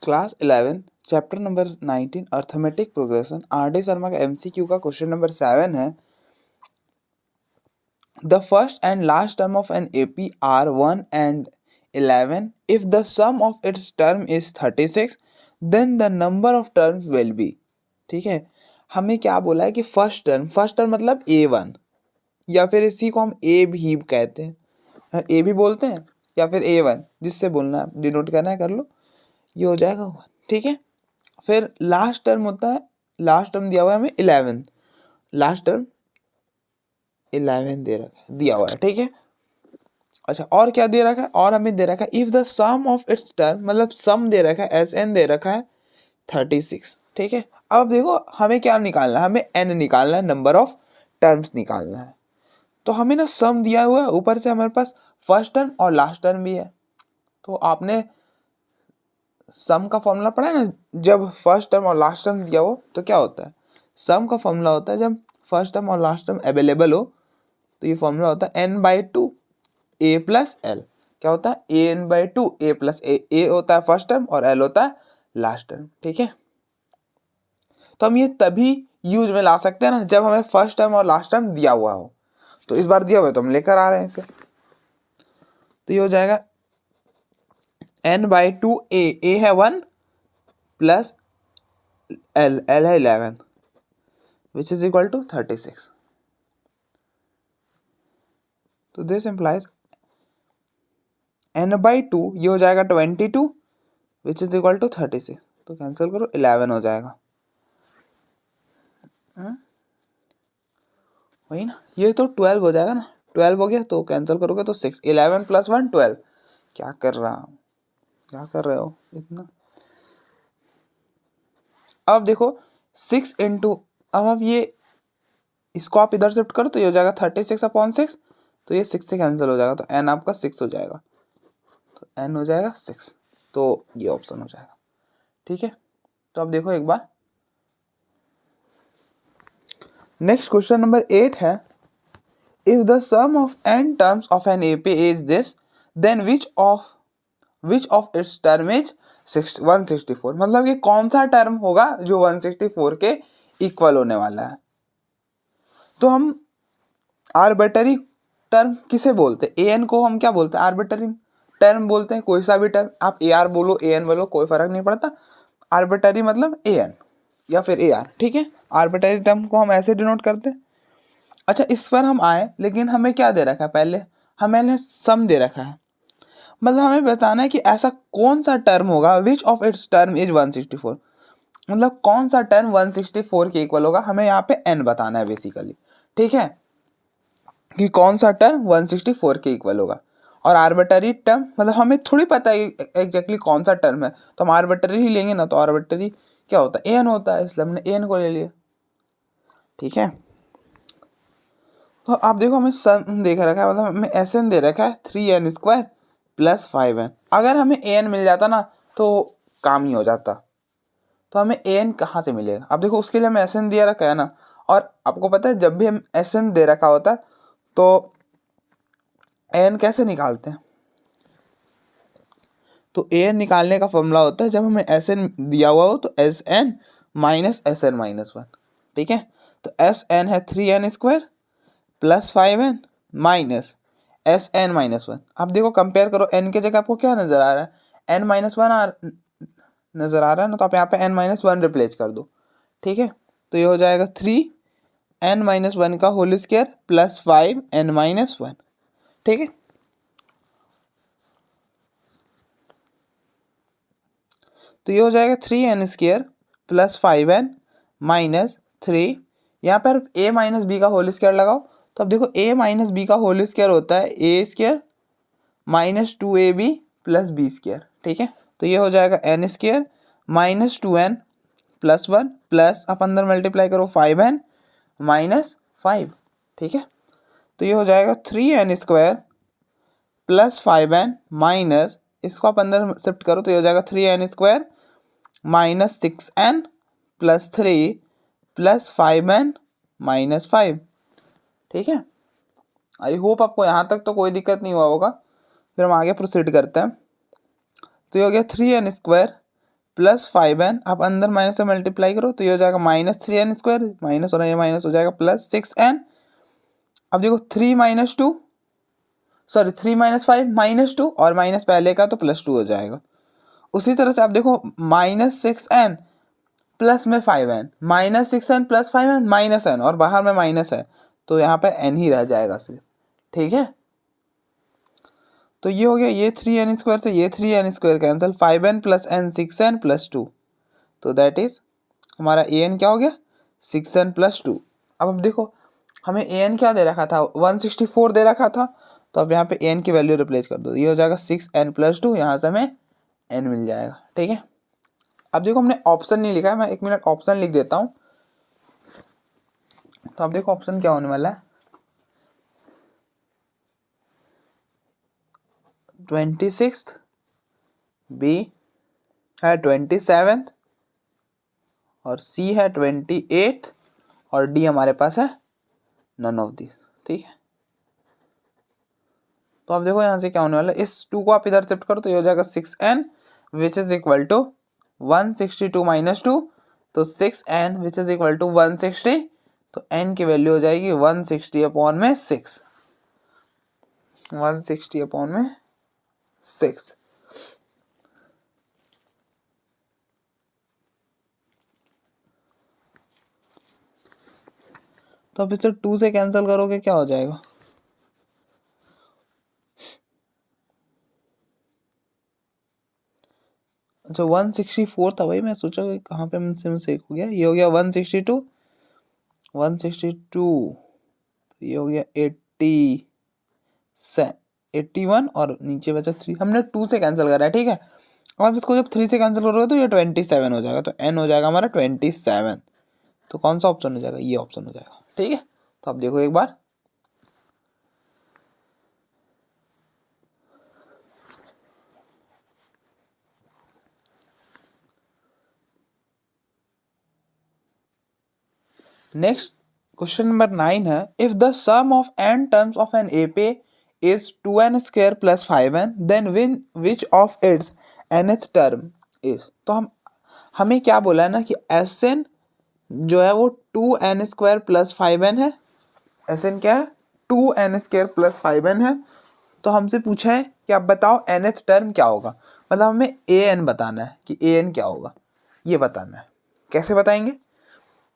Class 11 chapter number 19 arithmetic progression R D. Sharma का MCQ का question number 7 है। The first and last term of an AP are 1 and 11 if the sum of its term is 36 then the number of terms will be. ठीक है, हमें क्या बोला है कि फर्स्ट टर्म मतलब A1 या फिर इसी को हम ए भी कहते हैं, ए भी बोलते हैं या फिर A1, जिससे बोलना है डिनोट करना है कर लो, ये हो जाएगा 1। ठीक है, फिर लास्ट टर्म होता है, लास्ट टर्म दिया हुआ है हमें 11, लास्ट टर्म 11 दे रखा है, दिया हुआ है। ठीक है, अच्छा और क्या दे रखा है, और हमें दे रखा है if the sum of its term, मतलब सम दे रखा है SN दे रखा है 36। ठीक है, अब देखो हमें क्या निकालना है, हमें N निकालना है, नंबर ऑफ टर्म्स निकालना है। तो हमें ना सम दिया हुआ है, ऊपर से हमारे पास फर्स्ट टर्म और लास्ट टर्म भी है। तो आपने सम का फॉर्मूला पढ़ा है ना, जब फर्स्ट टर्म और लास्ट टर्म दिया हो तो क्या होता है, सम का फॉर्मूला होता है जब फर्स्ट टर्म और लास्ट टर्म अवेलेबल हो तो ये फॉर्मूला होता है n/2 a प्लस एल। क्या होता है an/2 a प्लस ए होता है फर्स्ट टर्म और l होता है लास्ट टर्म। ठीक है, तो हम ये तभी यूज में ला सकते हैं ना जब हमें फर्स्ट टर्म और लास्ट टर्म दिया हुआ हो। तो इस बार दिया हुआ है तो हम लेकर आ रहे हैं इसे, तो ये हो जाएगा n/2 a है 1 प्लस l है 11 which is equal to 36। तो दिस implies n/2 ये हो जाएगा 22 which is equal to 36। तो कैंसिल करो 11 हो जाएगा, वही ना, ये तो 12 हो जाएगा ना, 12 हो गया तो कैंसिल करोगे तो 6, 11 + 1 12। क्या कर रहे हो इतना। अब देखो 6 इंटू, अब ये इसको आप इधर शिफ्ट करो तो ये हो जाएगा 36/6, तो ये 6 से कैंसिल हो जाएगा, तो n आपका 6 हो जाएगा, तो n हो जाएगा 6, तो ये ऑप्शन हो जाएगा। ठीक है, तो अब देखो एक बार नेक्स्ट क्वेश्चन नंबर 8 है, if the sum of n terms of an AP is this then which of its term is 164। मतलब ये कौन सा टर्म होगा जो 164 के इक्वल होने वाला है। तो हम आर्बिट्ररी टर्म किसे बोलते हैं, an को हम क्या बोलते हैं, आर्बिट्ररी टर्म बोलते हैं। कोई सा भी टर्म आप AR बोलो AN बोलो कोई फर्क नहीं पड़ता, आर्बिट्ररी मतलब AN या फिर AR। ठीक है, आर्बिट्ररी टर्म को हम ऐसे डिनोट करते हैं। अच्छा इस पर हम आए, लेकिन हमें क्या दे रखा है, पहले हमें सम दे रखा है, मतलब हमें बताना है कि ऐसा कौन सा टर्म होगा विच ऑफ इट्स टर्म इज 164, मतलब कौन सा टर्म 164 के इक्वल होगा, हमें यहाँ पे n बताना है बेसिकली। ठीक है, कि कौन सा टर्म 164 के इक्वल होगा। और आर्बिट्ररी टर्म मतलब हमें थोड़ी पता है एग्जैक्टली कौन सा टर्म है, तो हम आर्बिट्ररी ही लेंगे ना, तो आर्बिट्ररी क्या होता है an होता है, इसलिए हमने an को ले लिया। ठीक है, तो आप देखो हमें सन देख रखा है, मतलब हमें SN दे रखा है 3n² + 5n। अगर हमें an मिल जाता ना तो काम ही हो जाता, तो हमें an कहाँ से मिलेगा। अब देखो उसके लिए हमें SN दिया रखा है ना, और आपको पता है जब भी हम SN दे रखा होता है तो an कैसे निकालते हैं, तो an निकालने का फॉर्मूला होता है जब हमें SN दिया हुआ हो तो SN - SN - 1। ठीक है, तो SN है 3n² + 5n माइनस SN - 1। अब देखो कंपेयर करो, n के जगह आपको क्या नजर आ रहा है, n - 1 नजर आ रहा है ना, तो आप यहाँ पे n - 1 रिप्लेस कर दो। ठीक है, तो ये हो जाएगा 3n - 1 का होल स्क्वायर + 5n - 1। ठीक है, तो ये हो जाएगा 3n² + 5n - 3। यहाँ पर a - b का होल स्क्वायर लगाओ, तो अब देखो a - b का होल स्क्वायर होता है a² - 2ab + b²। ठीक है, तो ये हो जाएगा n² - 2n + 1 प्लस आप अंदर मल्टीप्लाई करो 5n - 5। ठीक है, तो ये हो जाएगा 3n² + 5n माइनस, इसको आप अंदर शिफ्ट करो तो ये हो जाएगा 3n² - 6n + 3 + 5n - 5। ठीक है, आई होप आपको यहाँ तक तो कोई दिक्कत नहीं हुआ होगा। फिर हम आगे प्रोसीड करते हैं, तो ये हो गया 3n² प्लस 5n, आप अंदर माइनस से मल्टीप्लाई करो तो ये हो जाएगा माइनस 3n स्क्वायर, माइनस हो रहा है ये माइनस हो जाएगा प्लस 6n। अब देखो 3 माइनस 2, सॉरी 3 माइनस 5 माइनस 2, और माइनस पहले का तो प्लस 2 हो जाएगा। उसी तरह से आप देखो माइनस 6n प्लस में 5n, minus 6n plus 5n minus n, और बाहर में माइनस है तो यहाँ पे n ही रह जाएगा सिर्फ। ठीक है, तो ये हो गया, ये 3n स्क्वायर से ये 3n square cancel, 5n plus n 6n plus 2, तो दैट इज हमारा an क्या हो गया 6n प्लस 2। अब देखो हमें an क्या दे रखा था, 164 दे रखा था, तो अब यहाँ पे n की वैल्यू रिप्लेस कर दो, ये हो जाएगा 6n प्लस 2, यहाँ से हमें n मिल जाएगा। ठीक है, अब देखो हमने ऑप्शन नहीं लिखा है, मैं 1 मिनट ऑप्शन लिख देता हूँ। तो अब देखो ऑप्शन क्या होने वाला है, 26th, बी है 27th, और सी है 28th, और डी हमारे पास है नन ऑफ दिस। ठीक है, तो अब देखो यहाँ से क्या होने वाला है, इस 2 को आप इधर शिफ्ट करो तो ये हो जाएगा 6n which is equal to 162 minus 2, तो 6n which is equal to 160, तो n की वैल्यू हो जाएगी 160 अपॉन में 6, 160 अपॉन में 6। तो अब इसे 2 से कैंसिल करोगे क्या हो जाएगा, अच्छा 164 था भाई, मैं सोचा कहाँ पे मुझसे मिस्टेक हो गया, ये हो गया 162, 162, ये हो गया 81 और नीचे बचा 3, हमने 2 से कैंसिल करा है। ठीक है, अब इसको जब 3 से कैंसिल करोगे तो ये 27 हो जाएगा, तो n हो जाएगा हमारा 27, तो कौन सा ऑप्शन हो जाएगा, ये ऑप्शन हो जाएगा। ठीक है, तो आप देखो एक बार, नेक्स्ट क्वेश्चन नंबर 9 है, if the sum of n terms of an AP is 2n square plus 5n, then which of its nth term is. तो हमें क्या बोला है ना कि Sn जो है वो 2n स्क्वायर प्लस 5n है, Sn क्या है 2n स्क्वायर प्लस 5n है। तो हमसे पूछा है कि आप बताओ nth टर्म क्या होगा, मतलब हमें an बताना है कि an क्या होगा, ये बताना है। कैसे बताएंगे,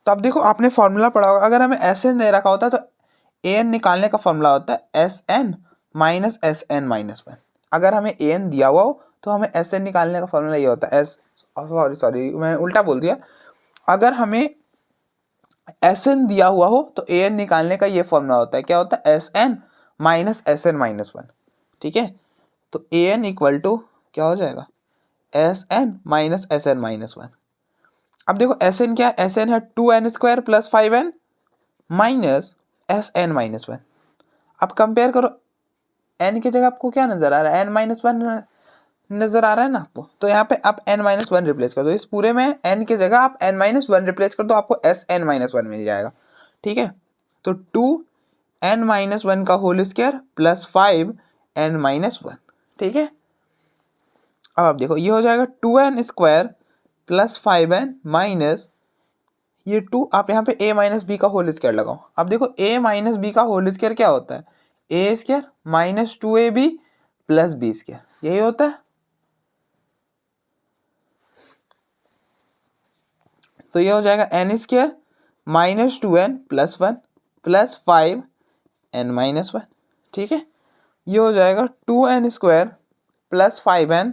तो अब देखो आपने फॉर्मूला पढ़ा होगा, अगर हमें Sn दे रखा होता है तो an निकालने का फॉर्मूला होता है Sn माइनस Sn माइनस 1। अगर हमें an दिया हुआ हो तो हमें Sn निकालने का फॉर्मूला ये होता है सॉरी मैं उल्टा बोल दिया, अगर हमें Sn दिया हुआ हो तो an निकालने का ये फॉर्मूला होता है, क्या होता है Sn माइनस Sn माइनस 1। ठीक है, तो an इक्वल टू क्या हो जाएगा Sn माइनस Sn माइनस 1। अब देखो Sn क्या है, Sn है 2n square plus 5n minus Sn minus 1। अब कंपेयर करो, n की जगह आपको क्या नजर आ रहा है, n माइनस 1 नजर आ रहा है ना आपको, तो यहाँ पे आप n माइनस 1 रिप्लेस कर दो, इस पूरे में n की जगह आप n माइनस 1 रिप्लेस कर दो, आपको Sn माइनस 1 मिल जाएगा। ठीक है, तो 2n माइनस 1 का whole square plus 5n minus 1। ठीक है, अब आप देखो ये हो जाएगा 2n square plus 5n minus ये 2, आप यहाँ पे a माइनस बी का होल स्क्वायर लगाओ। अब देखो a माइनस बी का होल स्क्वायर क्या होता है, a square minus 2ab plus B square, यही होता है। तो ये हो जाएगा n square minus 2n plus 1 plus 5n minus 1। ठीक है, ये हो जाएगा 2n square plus 5n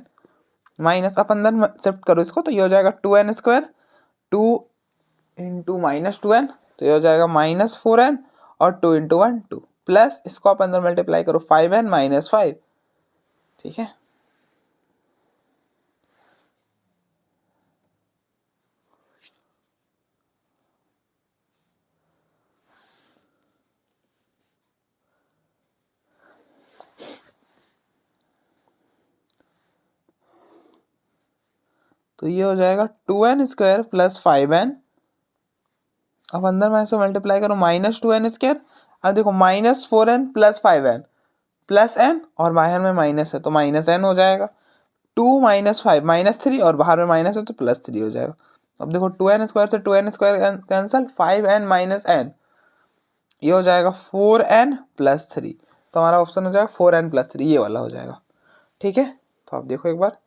minus, आप अंदर शिफ्ट करो इसको तो ये हो जाएगा 2n square, 2 into minus 2n, तो ये हो जाएगा माइनस 4n, और 2 इंटू 1 2, प्लस इसको आप अंदर मल्टीप्लाई करो 5n माइनस 5। ठीक है, तो ये हो जाएगा 2n स्क्वायर प्लस 5n, अब अंदर में इसको मल्टीप्लाई करो माइनस 2n स्क्वायर, अब देखो minus 4n plus 5n plus n, और बाहर में माइनस है तो माइनस n हो जाएगा, 2 माइनस 5 -3 और बाहर में माइनस है तो +3 हो जाएगा। अब देखो 2n² से 2n² cancel, 5n minus n, ये हो जाएगा 4n + 3। तो हमारा ऑप्शन हो जाएगा 4n + 3, ये वाला हो जाएगा। ठीक है, तो आप देखो एक बार।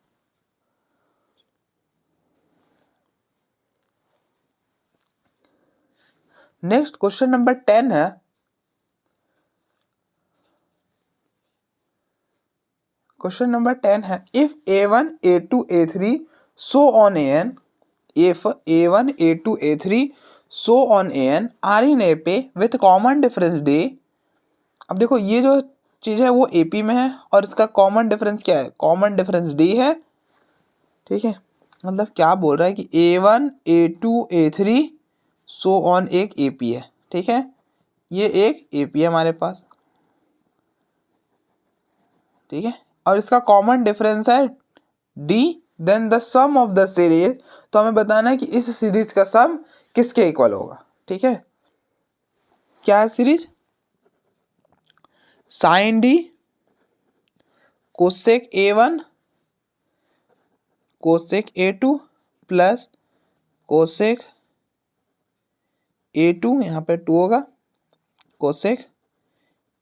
नेक्स्ट क्वेश्चन नंबर 10 है। क्वेश्चन नंबर 10 है, if a1 a2 a3 so on an, if a1 a2 a3 so on an are in AP with common difference d। अब देखो ये जो चीज है वो AP में है और इसका कॉमन डिफरेंस क्या है, कॉमन डिफरेंस d है। ठीक है, मतलब क्या बोल रहा है कि a1 a2 a3 so on एक AP है। ठीक है, ये एक AP है हमारे पास। ठीक है, और इसका कॉमन डिफरेंस है d, then the sum of the series. तो हमें बताना है कि इस सीरीज का सम किसके इक्वल होगा। ठीक है, क्या है series, sine D cosec a1 cosec a2 plus cosec a2, यहाँ पे 2 होगा, cosec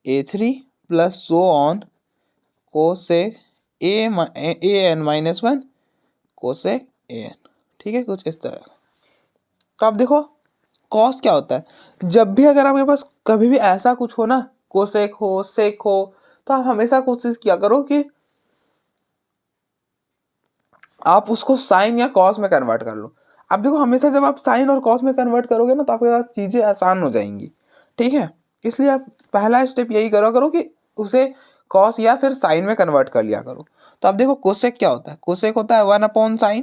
a3 plus so on cosec an minus 1 cosec an। ठीक है, कुछ इस तरह। तो आप देखो कॉस क्या होता है, जब भी अगर आपके पास कभी भी ऐसा कुछ हो ना, कोसेक हो सेक हो, तो आप हमेशा कोशिश किया करो कि आप उसको साइन या कॉस में कन्वर्ट कर लो। अब देखो हमेशा जब आप साइन और कॉस में कन्वर्ट करोगे ना तो आपके पास चीज़ें आसान हो जाएंगी। ठीक है, इसलिए आप पहला स्टेप यही करो कि उसे कॉस या फिर साइन में कन्वर्ट कर लिया करो। तो आप देखो कोसेक क्या होता है, कोसेक होता है 1/sin।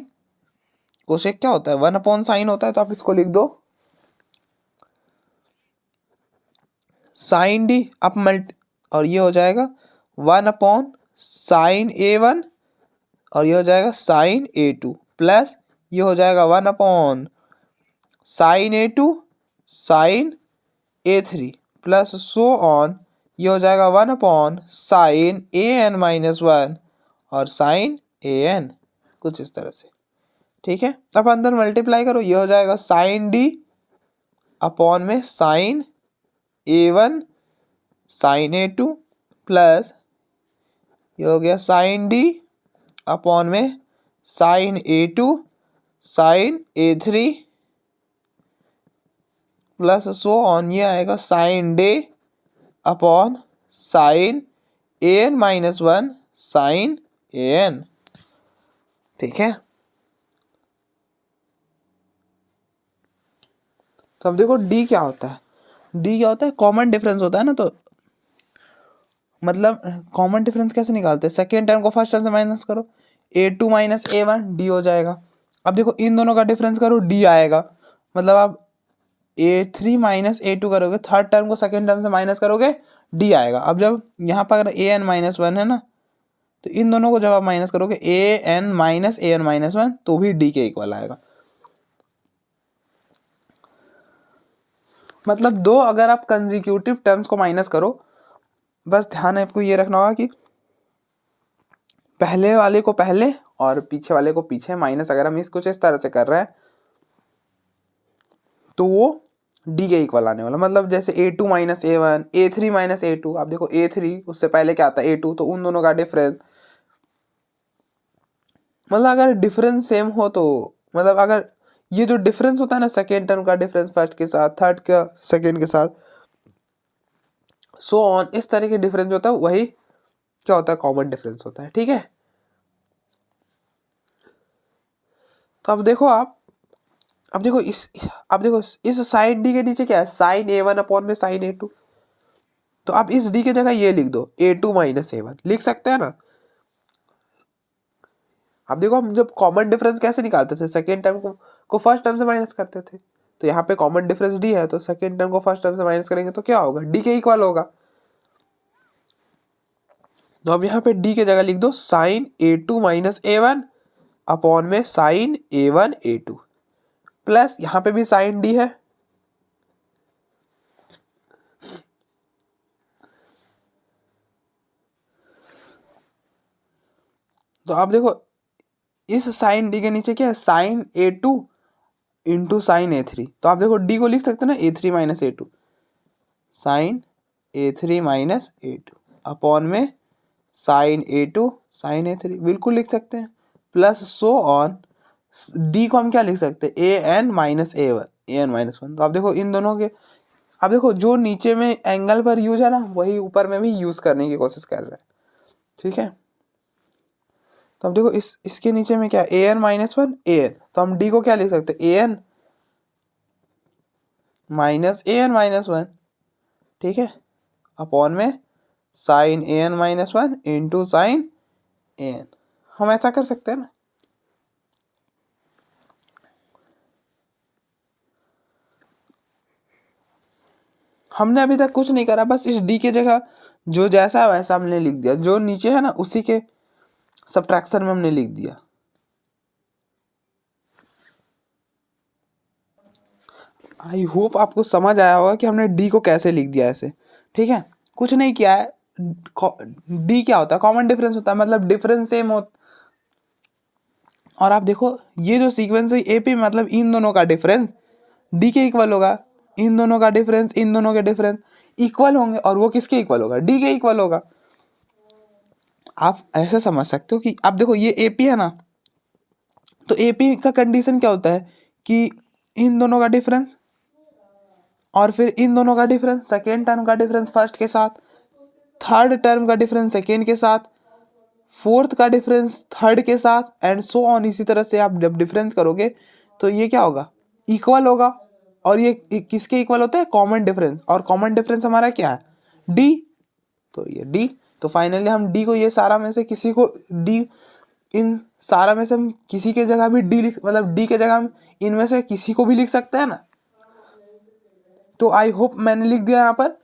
कोसेक क्या होता है, 1/sin होता है। तो आप इसको लिख दो साइन डी आप मल्टी, और ये हो जाएगा 1/sin a1 और ये हो जाएगा sin a2 प्लस ये हो जाएगा 1/sin a2 sin a3 plus so on, ये हो जाएगा 1/sin an माइनस 1 और sin an, कुछ इस तरह से। ठीक है, अब अंदर मल्टीप्लाई करो, ये हो जाएगा sin d अपॉन में sin a1 sin a2 plus ये हो गया sin d अपॉन में sin a2 sin a3 plus so on, ये आएगा sin day upon sin an minus 1 sin an। ठीक है, तो अब देखो d क्या होता है, d क्या होता है, कॉमन डिफरेंस होता है ना। तो मतलब कॉमन डिफरेंस कैसे निकालते हैं, सेकेंड टर्म को फर्स्ट टर्म से माइनस करो, a2 माइनस a1 d हो जाएगा। अब देखो इन दोनों का डिफरेंस करो, d आएगा। मतलब आप a3 माइनस a2 करोगे, थर्ड टर्म को सेकेंड टर्म से माइनस करोगे, d आएगा। अब जब यहाँ पर अगर an माइनस 1 है ना, तो इन दोनों को जब आप माइनस करोगे an माइनस 1 तो भी d के इक्वल आएगा। मतलब दो अगर आप कंजिक्यूटिव टर्म्स को माइनस करो, बस ध्यान आपको ये रखना होगा कि पहले वाले को पहले और पीछे वाले को पीछे माइनस। अगर हम कुछ इस तरह से कर रहे हैं तो वो डी के इक्वल आने वाला। मतलब जैसे a2 minus a1, a3 minus a2। आप देखो a3 उससे पहले क्या आता है a2, तो उन दोनों का डिफरेंस, मतलब अगर डिफरेंस सेम हो तो, मतलब अगर ये जो डिफरेंस होता है ना, सेकेंड टर्म का डिफरेंस फर्स्ट के साथ, थर्ड का सेकेंड के साथ, सो ऑन, इस तरह के डिफरेंस होता है, वही क्या होता है, कॉमन डिफरेंस होता है। ठीक है, तो अब देखो अब देखो इस साइन डी के नीचे क्या है, साइन a1 अपॉन में साइन a2। तो आप इस डी के जगह ये लिख दो a2 माइनस a1, लिख सकते हैं ना। अब देखो हम जब कॉमन डिफरेंस कैसे निकालते थे, सेकेंड टर्म को फर्स्ट टर्म से माइनस करते थे। तो यहाँ पे कॉमन डिफरेंस डी है, तो सेकेंड टर्म को फर्स्ट टर्म से माइनस करेंगे तो क्या होगा, डी के इक्वल होगा। तो अब यहाँ पे डी के जगह लिख दो sine a2 minus a1 upon में साइन a1 a2 प्लस यहाँ पे भी साइन डी है। तो आप देखो इस साइन डी के नीचे क्या है, sine A two into sine A three. तो आप देखो डी को लिख सकते हैं ना, A three minus A two, sine A three minus A two upon में sine A two sine A three, बिल्कुल लिख सकते हैं। प्लस सो ऑन, डी को हम क्या लिख सकते हैं, A N minus A one, A N minus one. तो आप देखो इन दोनों के, आप देखो जो नीचे में एंगल पर यूज है ना, वही ऊपर में भी यूज करने की कोशिश कर रहे हैं, ठीक है। तो अब देखो इसके नीचे में क्या है, A N minus one A N, तो हम डी को क्या लिख सकते हैं, A N minus A N minus one, ठीक है, अपॉन में sine A N minus one into sine A N. हम ऐसा कर सकते हैं ना। हमने अभी तक कुछ नहीं करा, बस इस डी के जगह जो जैसा है वैसा हमने लिख दिया, जो नीचे है ना उसी के सब्ट्रैक्शन में हमने लिख दिया। आई होप आपको समझ आया होगा कि हमने डी को कैसे लिख दिया ऐसे, ठीक है। कुछ नहीं किया है, डी क्या होता है, कॉमन डिफरेंस होता है, मतलब डिफरेंस सेम हो। और आप देखो ये जो सीक्वेंस है ए पी, मतलब इन दोनों का डिफरेंस डी के इक्वल होगा, इन दोनों का डिफरेंस इन दोनों के डिफरेंस इक्वल होंगे, और वो किसके इक्वल होगा, डी के इक्वल होगा। आप ऐसे समझ सकते हो कि आप देखो ये एपी है ना, तो एपी का कंडीशन क्या होता है कि इन दोनों का डिफरेंस और फिर इन दोनों का डिफरेंस, सेकेंड टर्म का डिफरेंस फर्स्ट के साथ, थर्ड टर्म का डिफरेंस सेकेंड के साथ, फोर्थ का डिफरेंस थर्ड के साथ, एंड सो ऑन। इसी तरह से आप जब डिफरेंस करोगे तो ये क्या होगा, इक्वल होगा। और ये किसके इक्वल होता है, कॉमन डिफरेंस, और कॉमन डिफरेंस हमारा क्या है, डी। तो ये डी, तो फाइनली हम डी को, ये सारा में से किसी को डी, इन सारा में से हम किसी के जगह भी डी लिख, मतलब डी के जगह हम इनमें से किसी को भी लिख सकते हैं ना। तो आई होप मैंने लिख दिया यहाँ पर,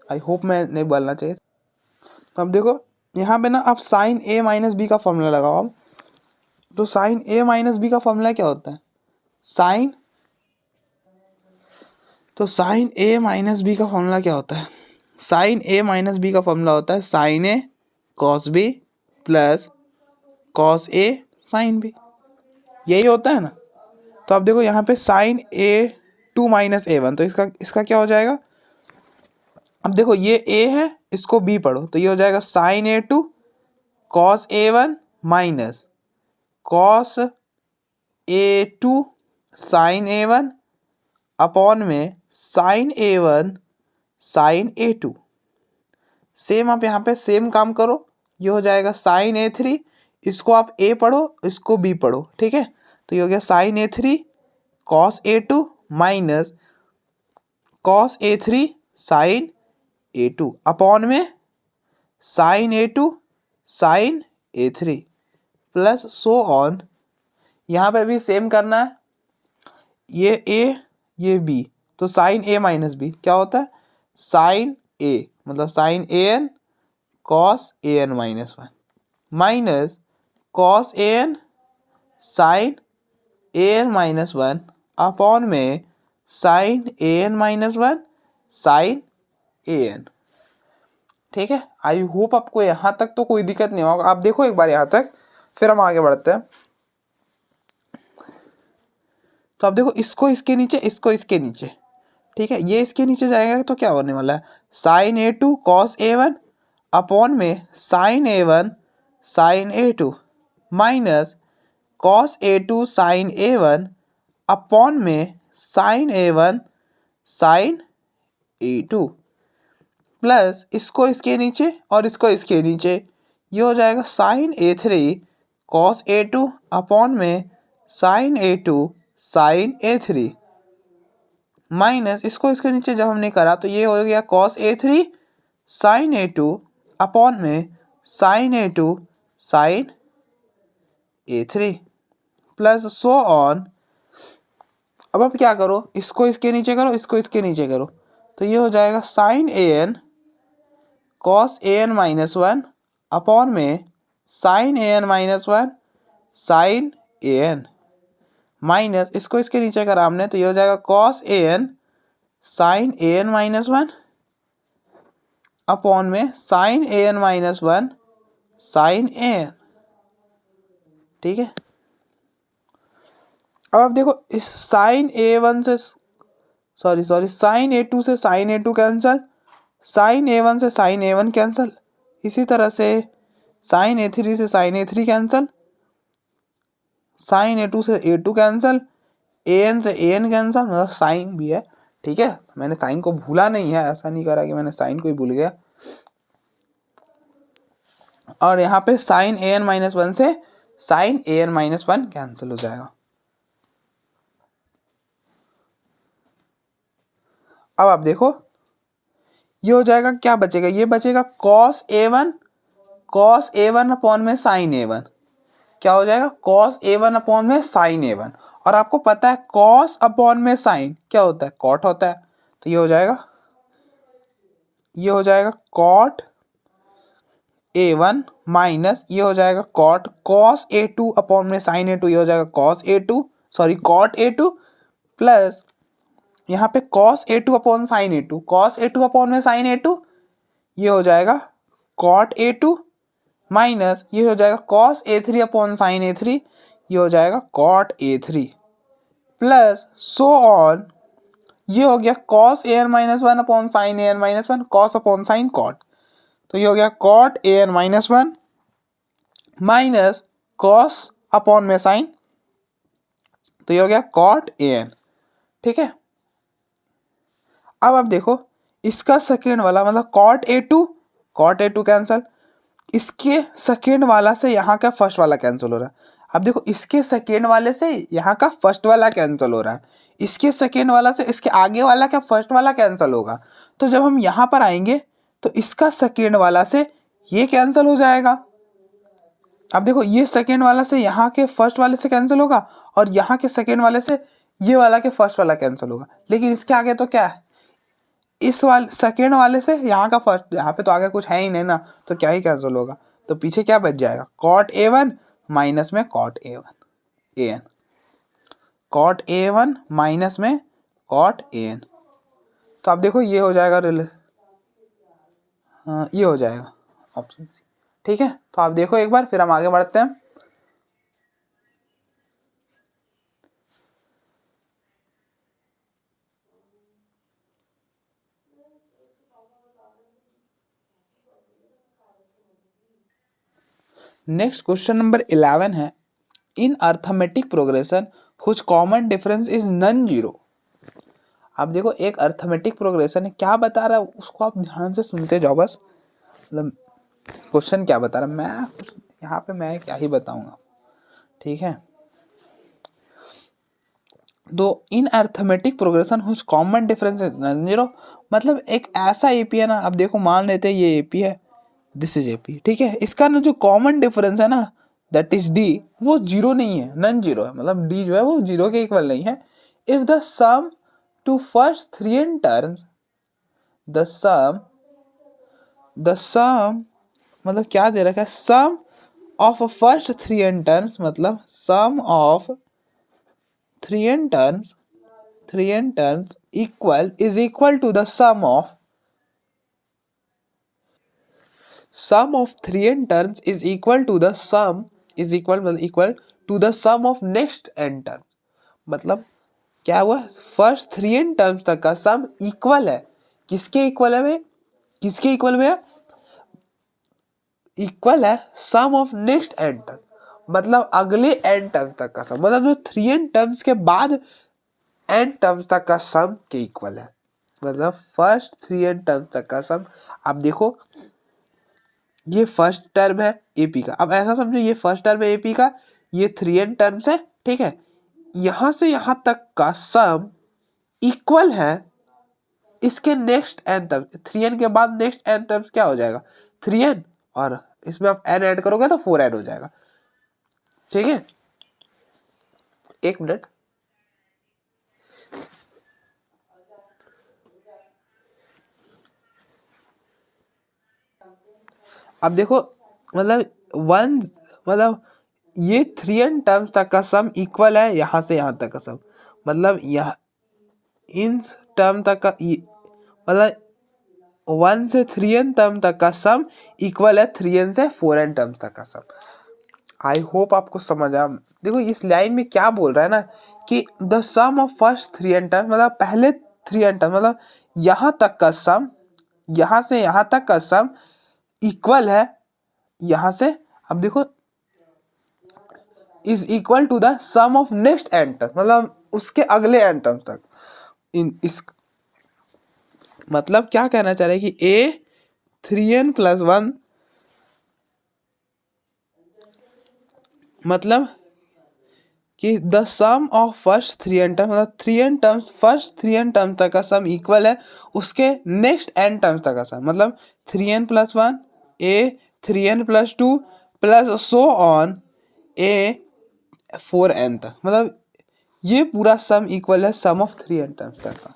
आई होप मैं नहीं बोलना चाहिए। तो अब देखो यहाँ पे ना आप साइन ए माइनस बी का फॉर्मूला लगाओ अब। तो साइन ए माइनस बी का फॉर्मूला क्या होता है, साइन, तो साइन ए माइनस बी का फॉर्मूला क्या होता है, साइन ए माइनस बी का फॉर्मूला होता है sine A cos B plus cos A sine B, यही होता है ना। तो अब देखो यहाँ पे sine A two minus A one, तो इसका इसका क्या हो जाएगा, अब देखो ये ए है, इसको बी पढ़ो, तो ये हो जाएगा sine A two cos A one minus cos A two sine A one upon में sine A one sine A two. Same आप यहाँ पे सेम काम करो, ये हो जाएगा साइन ए थ्री, इसको आप ए पढ़ो इसको बी पढ़ो, ठीक है। तो ये हो गया sine A three cos A two minus cos A three sine A two upon में sine A two sine A three plus so on. यहाँ पे भी सेम करना है, ये ए ये बी, तो साइन ए माइनस बी क्या होता है, साइन ए, मतलब sine A N cos A N minus one minus cos A N sine A N minus one upon में sine A N minus one sine A N, ठीक है। I hope आपको यहाँ तक तो कोई दिक्कत नहीं होगा। आप देखो एक बार यहाँ तक, फिर हम आगे बढ़ते हैं। तो आप देखो इसको इसके नीचे, इसको इसके नीचे, ठीक है, ये इसके नीचे जाएगा तो क्या होने वाला है, sine A two cos A one upon में sine A one sine A two minus cos A two sine A one upon में sine A one sine A two plus इसको इसके नीचे और इसको इसके नीचे, ये हो जाएगा sine A three cos A two upon में sine A two sine A three minus इसको इसके नीचे जब हमने करा तो ये हो गया cos A three sine A two upon में sine A two sine A three plus so on. अब आप क्या करो, इसको इसके नीचे करो इसको इसके नीचे करो, तो ये हो जाएगा sine A N cos A N minus one upon में sine A N minus one sine A N minus इसको इसके नीचे करा हमने, तो ये हो जाएगा cos A N sine A N minus one upon में sine A N minus one sine A N, ठीक है। अब आप देखो इस साइन A1 से साइन A2 से sign A2 cancel, sign A1 से साइन A1 कैंसल, इसी तरह से साइन A3 से sign A3 cancel, sign A2 से A2 कैंसल, AN से AN कैंसल, मतलब साइन भी है, ठीक है। मैंने साइन को भूला नहीं है, ऐसा नहीं करा कि मैंने साइन को ही भूल गया। और यहाँ पे साइन AN-1 से साइन AN-1 कैंसिल हो जाएगा। अब आप देखो ये हो जाएगा, क्या बचेगा, ये बचेगा कॉस A1 अपॉन में साइन A1, क्या हो जाएगा कॉस A1 अपॉन में साइन A1। और आपको पता है कॉस अपॉन में साइन क्या होता है, कॉट होता है। तो ये हो जाएगा कॉट A1 माइनस ये हो जाएगा कॉट कॉस A2 अपॉन में साइन A2, ये हो जाएगा cos A2 cot A2 plus यहाँ पे cos A2 upon sine A2, cos A2 upon में साइन A2, ये हो जाएगा कॉट A2 माइनस ये हो जाएगा cos A3 upon sine A3, ये हो जाएगा cot A3 plus so on, ये हो गया cos AN-1 upon sine AN-1 cos upon sine cot, तो ये हो गया cot AN-1 minus cos upon में साइन, तो ये हो गया कॉट AN, ठीक है। अब आप देखो इसका सेकेंड वाला मतलब कॉट A2 कैंसल, इसके सेकेंड वाला से यहाँ का फर्स्ट वाला कैंसिल हो रहा है। अब देखो इसके सेकेंड वाले से यहाँ का फर्स्ट वाला कैंसिल हो रहा है, इसके सेकेंड वाला से इसके आगे वाला का फर्स्ट वाला कैंसिल होगा। तो जब हम यहाँ पर आएंगे तो इसका सेकेंड वाला से ये कैंसिल हो जाएगा। अब देखो ये सेकेंड वाला से यहाँ के फर्स्ट वाले से कैंसिल होगा और यहाँ के सेकेंड वाले से ये वाला के फर्स्ट वाला कैंसिल होगा, लेकिन इसके आगे तो क्या है, इस वाले सेकेंड वाले से यहाँ का फर्स्ट, यहाँ पे तो आगे कुछ है ही नहीं ना, तो क्या ही कैंसिल होगा। तो पीछे क्या बच जाएगा कॉट A1 माइनस में cot AN, cot A1 minus में कॉट AN। तो आप देखो ये हो जाएगा ये हो जाएगा ऑप्शन सी, ठीक है। तो आप देखो एक बार, फिर हम आगे बढ़ते हैं। नेक्स्ट क्वेश्चन नंबर 11 है, in arithmetic progression whose common difference is non zero. आप देखो एक अर्थमेटिक प्रोग्रेशन है, क्या बता रहा है उसको आप ध्यान से सुनते जाओ बस, मतलब क्वेश्चन क्या बता रहा है, मैं यहाँ पे मैं क्या ही बताऊंगा, ठीक है। दो in arithmetic progression whose common difference is non zero, मतलब एक ऐसा एपी है ना, अब देखो मान लेते हैं ये एपी है, दिस इज एपी, ठीक है। इसका ना जो कॉमन डिफरेंस है ना दैट इज डी, वो जीरो नहीं है, नॉन जीरो है, मतलब डी जो है वो जीरो के इक्वल नहीं है। If the sum to first three N terms, the sum मतलब क्या दे रखा है, sum of first three N terms, मतलब sum of three N terms equal is equal to the sum of three N terms is equal to the sum is equal to the sum of next N terms. मतलब क्या हुआ, first three N terms तक का सम equal है, किसके equal है, किसके equal में, इक्वल है sum of next N term, मतलब अगले एन टर्म्स तक का सम, मतलब जो थ्री एन टर्म्स के बाद एन टर्म्स तक का सम के इक्वल है, मतलब फर्स्ट थ्री एन टर्म्स तक का सम। आप देखो ये फर्स्ट टर्म है एपी का, अब ऐसा समझो ये फर्स्ट टर्म है एपी का, ये थ्री एन टर्म्स है, ठीक है। यहां से यहां तक का सम इक्वल है इसके next N terms, three N के बाद नेक्स्ट एन टर्म्स क्या हो जाएगा, थ्री एन, और इसमें आप एन ऐड करोगे तो फोर एन हो जाएगा, ठीक है। एक मिनट, अब देखो मतलब वन, मतलब ये थ्री एन टर्म्स तक का सम इक्वल है यहां से यहां तक का सम, मतलब यह इन टर्म तक का मतलब वन से थ्री एन टर्म तक का सम इक्वल है थ्री एन से फोर एन टर्म्स तक का सम। आई होप आपको समझ आया। देखो इस लाइन में क्या बोल रहा है ना कि the sum of first 3 n terms, मतलब पहले 3 n टर्म्स, मतलब यहाँ तक का सम, यहाँ से यहाँ तक का सम इक्वल है यहाँ से, अब देखो is equal to the sum of next n terms, मतलब उसके अगले n टर्म्स तक। इस मतलब क्या कहना चाह रहे हैं कि a 3n+1, मतलब कि the sum of first 3 n terms, मतलब 3 n terms, first 3 n terms तक का सम इक्वल है उसके नेक्स्ट n टर्म्स तक का सम, मतलब 3n+1 a 3n+2 plus so on a 4n तक, मतलब ये पूरा सम इक्वल है सम ऑफ 3 n टर्म्स तक का।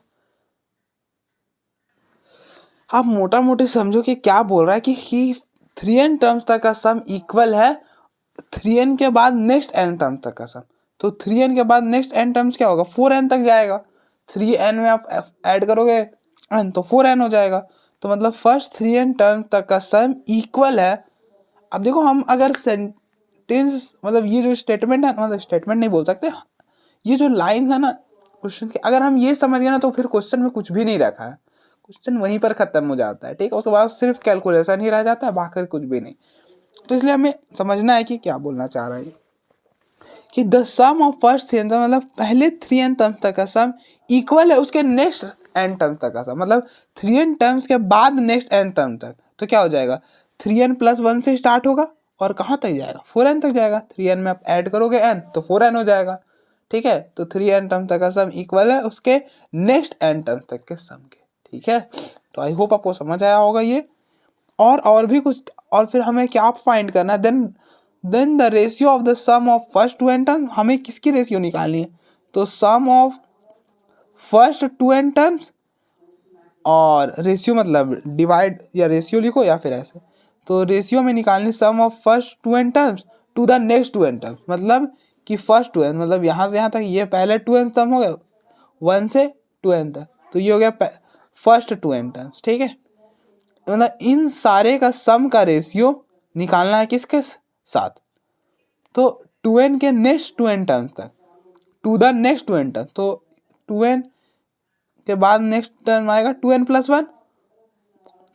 आप मोटा मोटी समझो कि क्या बोल रहा है कि 3 n टर्म्स तक का सम इक्वल है 3n के बाद नेक्स्ट n टर्म्स तक का सम। तो 3n के बाद नेक्स्ट n टर्म्स क्या होगा, 4n तक जाएगा। 3n में आप ऐड करोगे n तो 4n हो जाएगा। तो मतलब फर्स्ट 3n टर्म तक का सम इक्वल है। अब देखो हम अगर सेंटेंस, मतलब ये जो स्टेटमेंट है, मतलब स्टेटमेंट नहीं बोल सकते, ये जो लाइन है ना क्वेश्चन की, अगर हम ये समझ गए ना तो फिर क्वेश्चन में कुछ भी नहीं रखा है, क्वेश्चन वहीं पर खत्म हो जाता है। ठीक है, उसके बाद सिर्फ कैलकुलेशन ही रह जाता है, बाकी कुछ भी नहीं। तो इसलिए हमें समझना है कि क्या बोलना चाह रहा है कि the sum of first 3 n, मतलब पहले 3 n टर्म्स तक का सम इक्वल है उसके नेक्स्ट n टर्म्स तक का सम, मतलब 3 n टर्म्स के बाद नेक्स्ट n टर्म तक। तो क्या हो जाएगा, 3n+1 से स्टार्ट होगा और कहाँ तक जाएगा, 4n तक जाएगा। 3n में आप ऐड करोगे n तो 4n हो जाएगा। ठीक है, तो 3n टर्म तक का सम इक्वल है उसके नेक्स्ट n टर्म तक के सम के। ठीक है, तो आई होप आपको समझ आया होगा ये। और भी कुछ, और फिर हमें क्या फाइंड करना है, then the ratio of the sum of first 2 n terms, हमें किसकी रेशियो निकालनी है, तो sum of first 2 n terms, और रेशियो मतलब डिवाइड या रेशियो लिखो या फिर ऐसे। तो रेशियो में निकालनी sum of first 2 n terms to the next 2 n terms, मतलब कि फर्स्ट 2 n, मतलब यहाँ से यहाँ तक ये पहले 2 n टर्म हो गए 1 से 2 n तक, तो ये हो गया फर्स्ट 2 n टर्म्स। ठीक है, मतलब इन सारे का सम का रेशियो निकालना है किसके साथ, तो 2n के नेक्स्ट 2n टर्म्स तक, to the next 2n term. तो 2n के बाद नेक्स्ट टर्म आएगा 2n+1,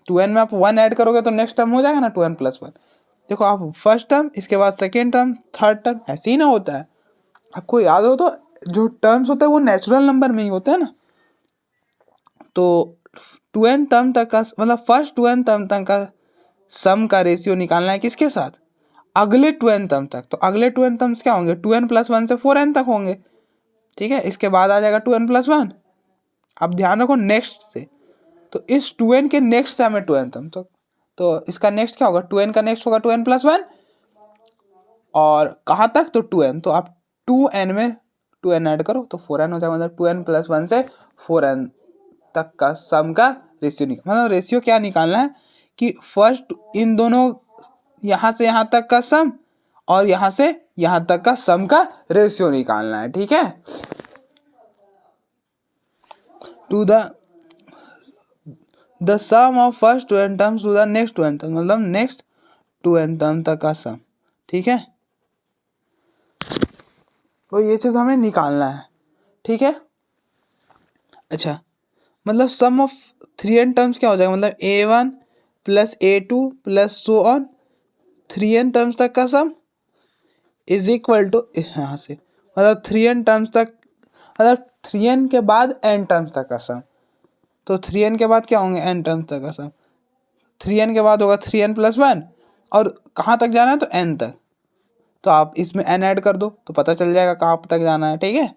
2n में आप 1 ऐड करोगे तो नेक्स्ट टर्म हो जाएगा ना 2n+1। देखो आप फर्स्ट टर्म, इसके बाद सेकेंड टर्म, थर्ड टर्म, ऐसे ही ना होता है। आपको याद हो तो जो टर्म्स होते हैं वो नेचुरल नंबर में ही होते हैं ना। तो 2n टर्म तक का, मतलब फर्स्ट 2n टर्म तक का सम का रेशियो निकालना है किसके साथ, अगले 2n टर्म तक। तो अगले 2n टर्म्स क्या होंगे, 2n+1 से 4n तक होंगे। ठीक है, इसके बाद आ जाएगा 2n+1। अब ध्यान रखो नेक्स्ट से, तो इस 2n के नेक्स्ट से हमें 2n टर्म, तो इसका नेक्स्ट क्या होगा, 2n का नेक्स्ट होगा 2n+1, और कहाँ तक, तो 2n। तो आप 2n में 2n ऐड करो तो 4n हो जाएगा, मतलब 2n+1 से 4n तक का सम का रेशियो मतलब रेशियो क्या निकालना है कि फर्स्ट इन दोनों यहाँ से यहाँ तक का सम और यहाँ से यहाँ तक का सम का रेशियो निकालना है। ठीक है, to the sum of first 2 n terms to the next 2 n term, मतलब नेक्स्ट 2 n टर्म तक का सम। ठीक है, तो ये चीज हमें निकालना है। ठीक है, अच्छा, मतलब सम ऑफ 3 n टर्म्स क्या हो जाएगा, मतलब a1 plus a2 plus so on 3n terms तक का सम इज इक्वल टू, यहाँ से मतलब 3n टर्म्स तक, मतलब 3n के बाद n टर्म्स तक का सम। तो 3n के बाद क्या होंगे, n टर्म्स तक का सम। 3n के बाद होगा 3n+1, और कहाँ तक जाना है, तो n तक। तो आप इसमें n ऐड कर दो तो पता चल जाएगा कहाँ तक जाना है। ठीक है,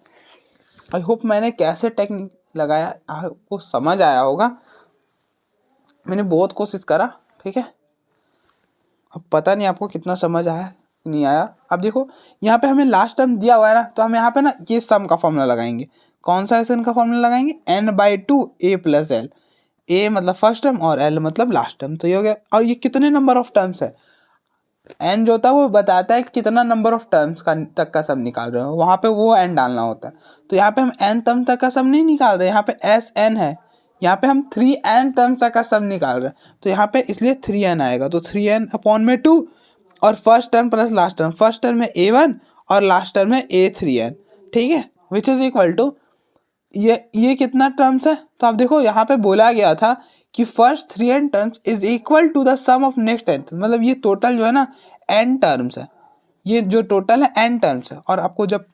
आई होप मैंने कैसे टेक्निक लगाया आपको समझ आया होगा। मैंने बहुत कोशिश करा। ठीक है, अब पता नहीं आपको कितना समझ आया नहीं आया। अब देखो यहाँ पे हमें लास्ट टर्म दिया हुआ है ना, तो हम यहाँ पे ना ये सम का फॉर्मूला लगाएंगे। कौन सा एन का फॉर्मूला लगाएंगे, n/2 a + l। a मतलब फर्स्ट टर्म और l मतलब लास्ट टर्म। तो ये हो गया। और ये कितने नंबर ऑफ टर्म्स है, n जो होता है वो बताता है कितना नंबर ऑफ टर्म्स का तक का सम निकाल रहे हो, वहाँ पे वो n डालना होता है। तो यहाँ पे हम n टर्म तक का सम नहीं निकाल रहे, यहाँ पे Sn है, यहाँ पे हम 3n टर्म्स तक का सम निकाल रहे हैं। तो यहाँ पे इसलिए 3n आएगा, तो 3n/2, और first term plus last term, first term में A1 और लास्ट टर्म में A3n, ठीक है, विच इज इक्वल टू ये कितना टर्म्स है। तो आप देखो यहाँ पे बोला गया था कि first 3n terms is equal to the sum of next n, मतलब ये टोटल जो है ना n टर्म्स है, ये जो टोटल है n टर्म्स है। और आपको जब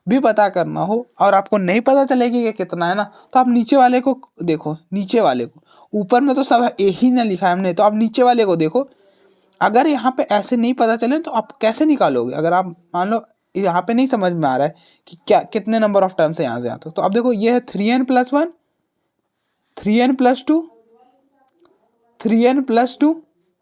भी पता करना हो और आपको नहीं पता चले कि ये कितना है ना, तो आप नीचे वाले को देखो, नीचे वाले को, ऊपर में तो सब ए ही ना लिखा है हमने, तो आप नीचे वाले को देखो। अगर यहाँ पे ऐसे नहीं पता चले तो आप कैसे निकालोगे। अगर आप मान लो यहाँ पे नहीं समझ में आ रहा है कि क्या कितने नंबर ऑफ टर्म्स है यहाँ से यहाँ तक, तो आप देखो ये है 3n+1, 3n+2, 3n+2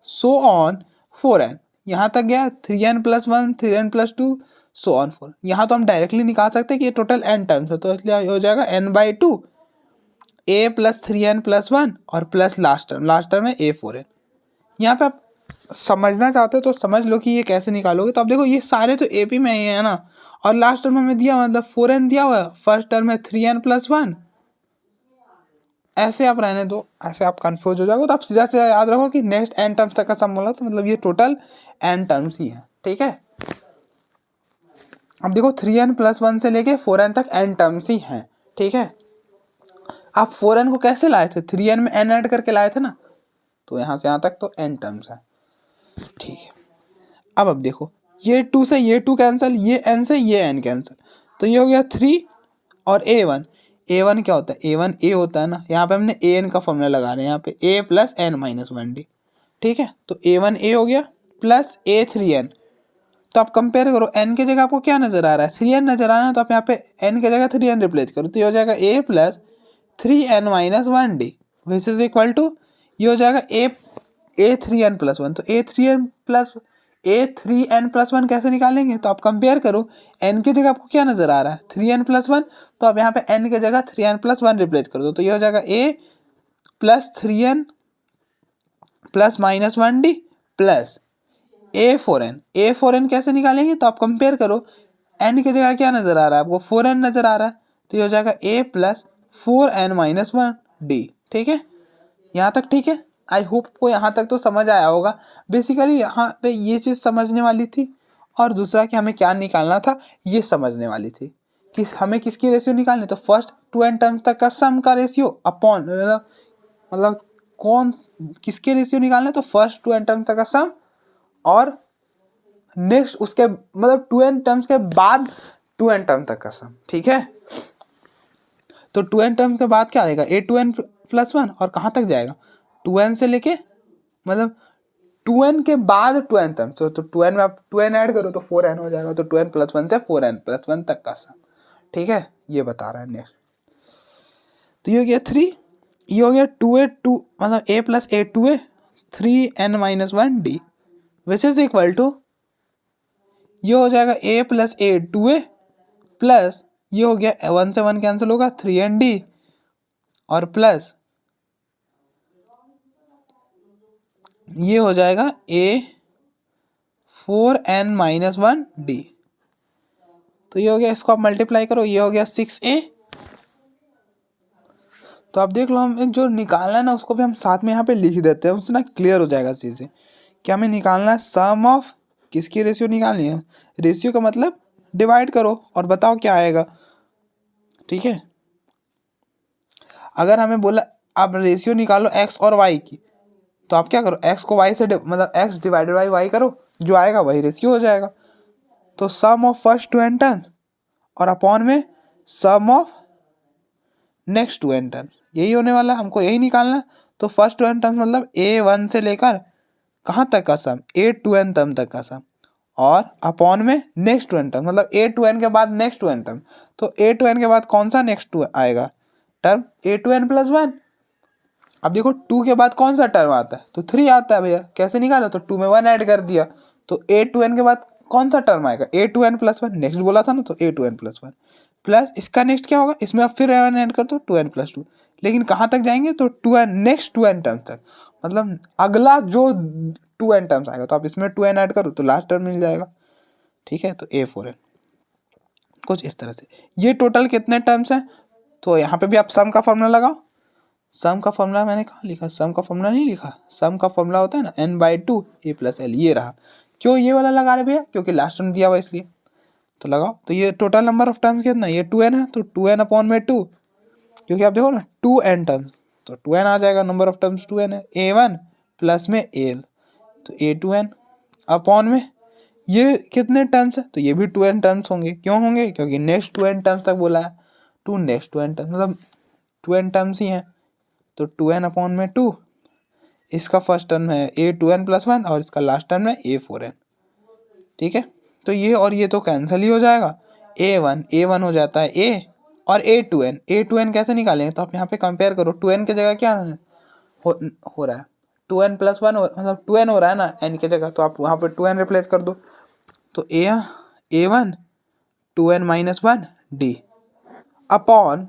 so on 4n, यहाँ तक गया 3n+1, 3n+2 सो ऑन 4। यहाँ तो हम डायरेक्टली निकाल सकते हैं कि ये टोटल n टर्म्स है, तो इसलिए हो जाएगा n/2 a+3n+1 और प्लस लास्ट टर्म है a4n। यहाँ पे आप समझना चाहते हो तो समझ लो कि ये कैसे निकालोगे। तो आप देखो ये सारे तो AP में ही है ना, और लास्ट टर्म हमें दिया मतलब 4n दिया हुआ है, फर्स्ट टर्म है 3n+1, ऐसे आप रहने दो, ऐसे आप कंफ्यूज हो जाओगे। तो आप सीधा सीधा याद रखो कि नेक्स्ट n टर्म्स तक का सम बोला, तो मतलब ये टोटल n टर्म्स ही है, ठीक है। अब देखो 3n+1 से लेके 4n तक n टर्म्स ही हैं, ठीक है। आप 4n को कैसे लाए थे, 3n में n ऐड करके लाए थे ना, तो यहाँ से यहाँ तक तो n टर्म्स है, ठीक है। अब देखो ये 2 से ये 2 कैंसिल, ये n से ये n कैंसिल, तो ये हो गया 3 और a1, a1 क्या होता है, a1 a होता है ना, यहाँ पे हमने an का फॉर्मूला लगा रहे हैं, यहाँ पे a + n-1d, ठीक है। तो a1 a हो गया प्लस a3n, तो आप कंपेयर करो n की जगह आपको क्या नजर आ रहा है, 3n नजर आ रहा है, तो आप यहाँ पे n की जगह 3n रिप्लेस करो, तो ये हो जाएगा a + 3n-1d which is equal to, ये हो जाएगा a3n+1। तो a3n+1 कैसे निकालेंगे, तो आप कंपेयर करो n की जगह आपको क्या नजर आ रहा है 3n+1, तो आप यहाँ पे n की जगह 3n+1 रिप्लेस कर दो, तो ये हो जाएगा a + 3n+-1d प्लस a4n कैसे निकालेंगे, तो आप कंपेयर करो n की जगह क्या नजर आ रहा है आपको 4n नजर आ रहा है, तो ये हो जाएगा a + 4n-1d, ठीक है। यहाँ तक ठीक है। आई होप को यहाँ तक तो समझ आया होगा। बेसिकली यहाँ पे ये चीज़ समझने वाली थी, और दूसरा कि हमें क्या निकालना था ये समझने वाली थी कि हमें किसकी रेशियो निकालनी, तो फर्स्ट 2n टर्म्स तक का सम का रेशियो अपॉन मतलब कौन किसके रेशियो निकालना है, तो फर्स्ट 2n टर्म्स तक का सम और नेक्स्ट उसके मतलब 2n टर्म्स के बाद 2n टर्म तक का सम, ठीक है। तो 2n टर्म के बाद क्या आएगा a2n+1, और कहाँ तक जाएगा 2n से लेके मतलब 2n के बाद 2n टर्म, तो 2n में आप 2n ऐड करो तो 4n हो जाएगा, तो 2n+1 से 4n+1 तक का सम, ठीक है, ये बता रहा है नेक्स्ट। तो ये हो गया 3, ये हो गया 2a2 मतलब a + a2a 3n-1d which is equal to, ये हो जाएगा a + a2a प्लस ये हो गया 1 से 1 कैंसिल होगा 3n d और प्लस ये हो जाएगा a 4n-1d, तो ये हो गया, इसको आप मल्टीप्लाई करो, ये हो गया 6a। तो आप देख लो हम जो निकालना है ना उसको भी हम साथ में यहाँ पे लिख देते हैं, उससे ना क्लियर हो जाएगा चीज़ें कि हमें निकालना है सम ऑफ किसकी रेशियो निकालनी है, रेशियो का मतलब डिवाइड करो और बताओ क्या आएगा, ठीक है। अगर हमें बोला आप रेशियो निकालो x और y की, तो आप क्या करो x को y से मतलब x डिवाइडेड बाई y करो, जो आएगा वही रेशियो हो जाएगा। तो sum of first 2n terms और अपॉन में सम ऑफ नेक्स्ट 2n टर्म्स, यही होने वाला है, हमको यही निकालना है। तो फर्स्ट 2n टर्म्स मतलब a1 से लेकर कहाँ तक का सम a2n टर्म तक का सम, और अपॉन में नेक्स्ट 2n टर्म मतलब a2n के बाद नेक्स्ट 2n टर्म, तो a2n के बाद कौन सा नेक्स्ट आएगा टर्म a2n+1। अब देखो 2 के बाद कौन सा टर्म आता है, तो 3 आता है भैया, कैसे निकाला, तो 2 में 1 ऐड कर दिया, तो a2n के बाद कौन सा टर्म आएगा a2n+1, नेक्स्ट बोला था ना, तो a2n+1 प्लस इसका नेक्स्ट क्या होगा, इसमें अब फिर 1 ऐड कर दो 2n+2, लेकिन कहाँ तक जाएंगे, तो 2n नेक्स्ट 2n टर्म तक, मतलब अगला जो 2n टर्म्स आएगा, तो आप इसमें 2n ऐड करो तो लास्ट टर्म मिल जाएगा, ठीक है। तो a4n कुछ इस तरह से। ये टोटल कितने टर्म्स हैं, तो यहाँ पे भी आप सम का फॉर्मूला लगाओ। सम का फॉर्मूला मैंने कहाँ लिखा, सम का फॉर्मूला नहीं लिखा, सम का फॉर्मूला होता है ना n/2 a + l, ये रहा क्यों ये वाला लगा रहे भैया? क्योंकि लास्ट टर्म दिया हुआ इसलिए। तो लगाओ, तो ये टोटल नंबर ऑफ टर्म्स कितना? ये 2n है, तो 2n अपॉन में 2, क्योंकि आप देखो ना 2n टर्म्स, तो 2n आ जाएगा, नंबर ऑफ टर्म्स 2n है। a1 प्लस में al, तो a2n अपॉन में ये कितने टर्म्स है? तो ये भी 2n टर्म्स होंगे। क्यों होंगे? क्योंकि नेक्स्ट 2n टर्म्स तक बोला है, 2 नेक्स्ट 2n टर्म्स, मतलब 2n टर्म्स ही हैं। तो 2n अपॉन में 2, इसका फर्स्ट टर्म है a2n प्लस 1 और इसका लास्ट टर्म है a4n। ठीक है, तो ये और ये तो कैंसिल ही हो जाएगा। a1 हो जाता है a, और a2n कैसे निकालेंगे? तो आप यहाँ पे कंपेयर करो, 2n की जगह क्या हो रहा है? 2n प्लस 1 मतलब 2n हो रहा है ना n की जगह, तो आप वहाँ पे 2n रिप्लेस कर दो। तो a1 2n minus 1 d upon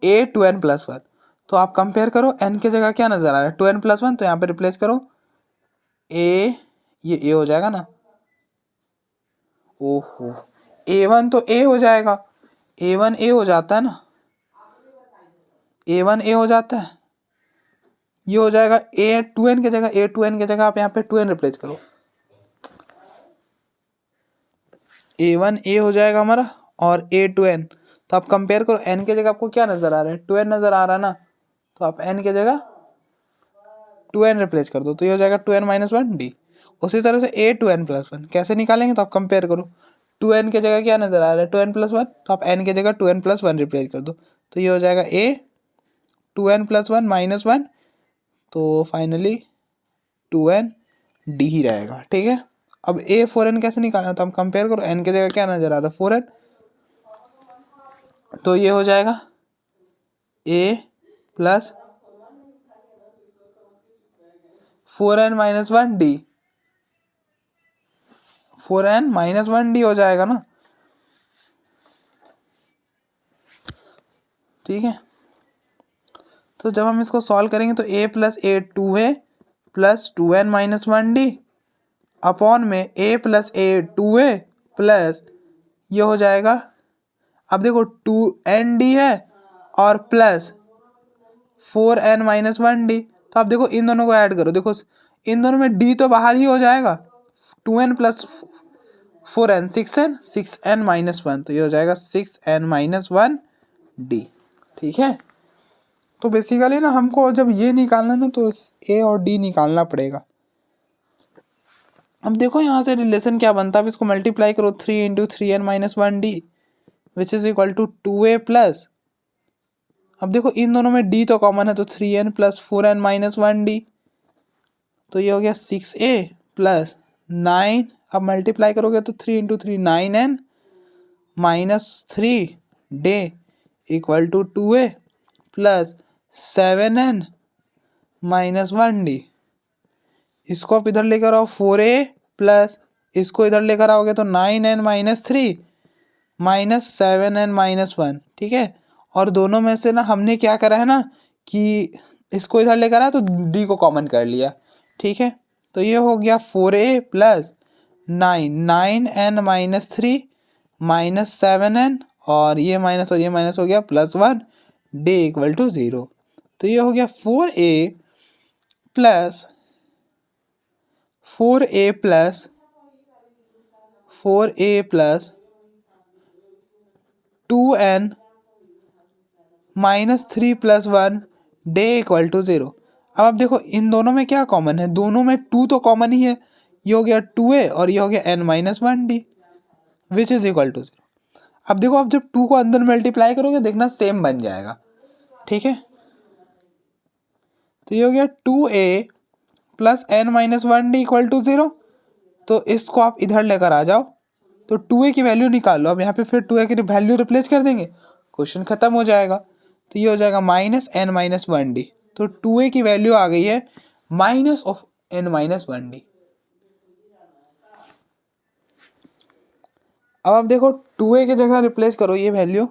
a2n plus 1। तो आप कंपेयर करो, n की जगह क्या नजर आ रहा है? 2n प्लस 1, तो यहाँ पे रिप्लेस करो a, ये a हो जाएगा ना। ओहो, a1 तो a हो जाएगा, a1 a हो जाता है ना, a1 a हो जाता है, ये हो जाएगा a2n की जगह आप यहाँ पे 2n रिप्लेस करो, a1 a हो जाएगा हमारा और a2n। तो आप कंपेयर करो, n की जगह आपको क्या नजर आ रहा है? 2n नजर आ रहा है ना, तो आप n की जगह 2n रिप्लेस कर दो, तो ये हो जाएगा 2n माइनस 1 d। उसी तरह से a2n प्लस 1 कैसे निकालेंगे? तो आप कंपेयर करो, 2n की जगह क्या नजर आ रहा है? 2n प्लस 1, तो आप n की जगह 2n प्लस 1 रिप्लेस कर दो, तो ये हो जाएगा a 2n प्लस 1 माइनस 1, तो फाइनली 2n d ही रहेगा। ठीक है, अब a 4n कैसे निकालना? तो हम कंपेयर करो, n की जगह क्या नजर आ रहा है? 4n, तो ये हो जाएगा a plus 4n minus 1 d, 4n minus 1 d हो जाएगा ना। ठीक है, तो जब हम इसको सॉल्व करेंगे तो a plus a 2a plus 2n minus 1 d upon में a plus a 2a plus ये हो जाएगा, अब देखो 2n d है और प्लस 4n माइनस 1 d। तो आप देखो इन दोनों को ऐड करो, देखो इन दोनों में d तो बाहर ही हो जाएगा, 2n plus 4n 6n minus 1, तो ये हो जाएगा 6n माइनस 1 d। ठीक है, तो बेसिकली ना हमको जब ये निकालना ना तो a और d निकालना पड़ेगा। अब देखो यहाँ से रिलेशन क्या बनता है, अब इसको मल्टीप्लाई करो, 3 into 3n minus 1 d which is equal to 2a plus, अब देखो इन दोनों में d तो कॉमन है, तो 3n plus 4n minus 1 d, तो ये हो गया 6a प्लस 9, अब मल्टीप्लाई करोगे तो 3 into 3 9n minus 3 d equal to 2a plus 7n minus 1 d। इसको आप इधर लेकर आओ 4a प्लस, इसको इधर लेकर आओगे तो 9n minus 3 minus 7n minus 1। ठीक है, और दोनों में से ना हमने क्या करा है ना कि इसको इधर लेकर आया तो d को कॉमन कर लिया। ठीक है, तो ये हो गया 4a plus 9n minus 3 minus 7n और ये माइनस हो गया प्लस 1 d इक्वल टू 0। तो ये हो गया 4a plus 2n minus 3 plus 1 d equal to 0। अब आप देखो इन दोनों में क्या कॉमन है? दोनों में 2 तो कॉमन ही है, ये हो गया 2a और ये हो गया n minus 1 d which is equal to 0। अब देखो आप जब 2 को अंदर मल्टीप्लाई करोगे देखना सेम बन जाएगा। ठीक है, तो ये हो गया 2a plus n minus 1 d equal to 0। तो इसको आप इधर लेकर आ जाओ, तो 2a की वैल्यू निकाल लो, अब यहाँ पे फिर 2a की वैल्यू रिप्लेस कर देंगे, क्वेश्चन खत्म हो जाएगा। तो ये हो जाएगा माइनस n माइनस 1 d, तो 2a की वैल्यू आ गई है minus of n minus 1 d। अब आप देखो 2a की जगह रिप्लेस करो ये value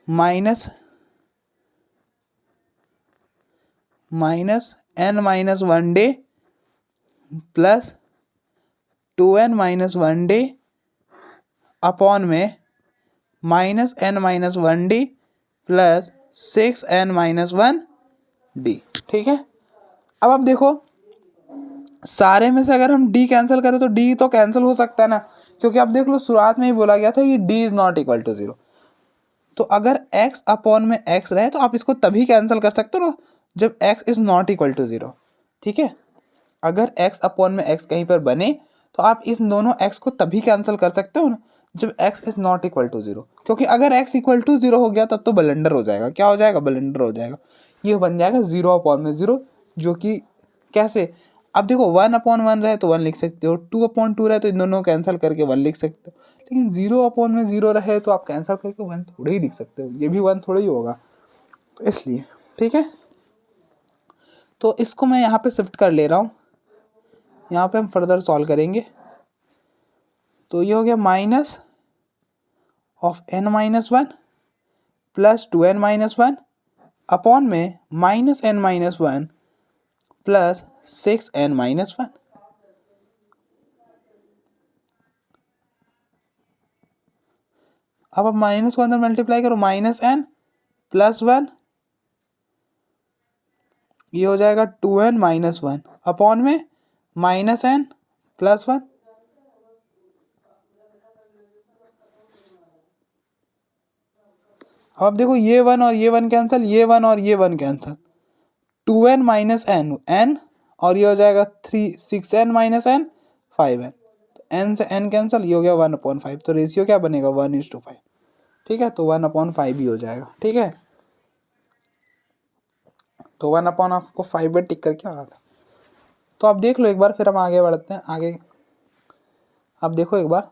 minus n minus 1 d plus 2n minus 1 d upon में minus n minus 1 d plus 6n minus 1 D. ठीक है, अब आप देखो सारे में से अगर हम डी कैंसिल करें तो डी तो कैंसिल हो सकता है ना, क्योंकि आप देख लो शुरुआत में ही बोला गया था कि d is not equal to zero. तो अगर x अपॉन में x रहे तो आप इसको तभी कैंसिल कर सकते हो ना जब x is not equal to zero. ठीक है, अगर x अपॉन में x कहीं पर बने तो आप इस दोनों x को तभी कैंसिल कर सकते हो ना जब x is not equal to zero, क्योंकि अगर x इक्वल टू जीरो हो गया तब तो ब्लंडर हो जाएगा। क्या हो जाएगा? ब्लंडर हो जाएगा। ये बन जाएगा जीरो अपॉन में जीरो, जो कि कैसे, अब देखो वन अपॉन वन रहे तो वन लिख सकते हो, टू अपॉन टू रहे तो इन दोनों कैंसिल करके वन लिख सकते हो, लेकिन जीरो अपॉन में जीरो रहे तो आप कैंसिल करके वन थोड़े ही लिख सकते हो, ये भी वन थोड़ा ही होगा, तो इसलिए। ठीक है, तो इसको मैं यहाँ पे शिफ्ट कर ले रहा हूँ, यहाँ पे हम फर्दर सॉल्व करेंगे। तो ये हो गया minus of n minus one plus two N minus one upon में minus n minus one plus six N minus one. अब आप माइनस को अंदर मल्टीप्लाई करो, माइनस n प्लस वन, ये हो जाएगा two N minus one upon में माइनस n प्लस वन। अब आप देखो ये वन और ये वन कैंसिल, ये वन और ये one cancel, two N minus n n, और ये हो जाएगा three six N minus n five n, तो एन से एन कैंसिल, ये हो गया वन अपॉन फाइव, तो रेशियो क्या बनेगा? 1:5। ठीक है, तो 1/5 ही हो जाएगा। ठीक है, तो 1/, आपको 5 पे टिक करके आ था। तो आप देख लो एक बार, फिर हम आगे बढ़ते हैं। आगे आप देखो एक बार,